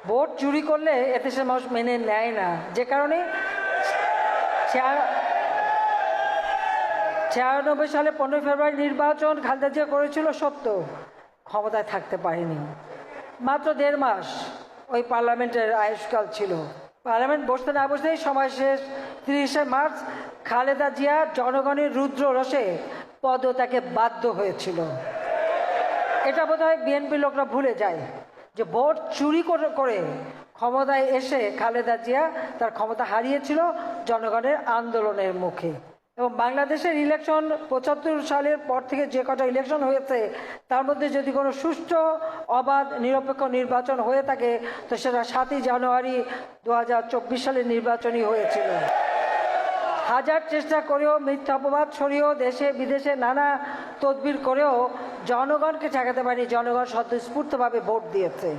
Vote চুরি করলে এদেশের মানুষ মেনে নেয় না, যে কারণে 96 সালে 15 ফেব্রুয়ারি নির্বাচন খালেদা জিয়া করেছিল সত্য, ক্ষমতায় থাকতে পারেনি। মাত্র 1.5 মাস ওই পার্লামেন্টের আয়ুষ্কাল ছিল। পার্লামেন্ট বসতে না বসতেই সময় শেষ। 30শে মার্চ খালেদা জিয়া জনগণের রুদ্র রোষে পদত্যাগে বাধ্য হয়েছিল। এটা বোধহয় বিএনপি লোকরা ভুলে যায় যে ভোট চুরি করে ক্ষমতায় এসে খালেদা জিয়া তার ক্ষমতা হারিয়েছিল জনগণের আন্দোলনের মুখে। এবং বাংলাদেশের ইলেকশন 75 সালের পর থেকে যে কটা ইলেকশন হয়েছে তার মধ্যে যদি কোনো সুষ্ঠু অবাধ নিরপেক্ষ নির্বাচন হয়ে থাকে তো সেটা 7ই জানুয়ারি 2024 সালের নির্বাচনই হয়েছিল। হাজার চেষ্টা করেও, মিথ্যা অপবাদ ছড়িয়েও, দেশে বিদেশে নানা তদবির করেও জনগণকে ঠেকাতে পারেনি। জনগণ স্বতঃস্ফূর্তভাবে ভোট দিয়েছে।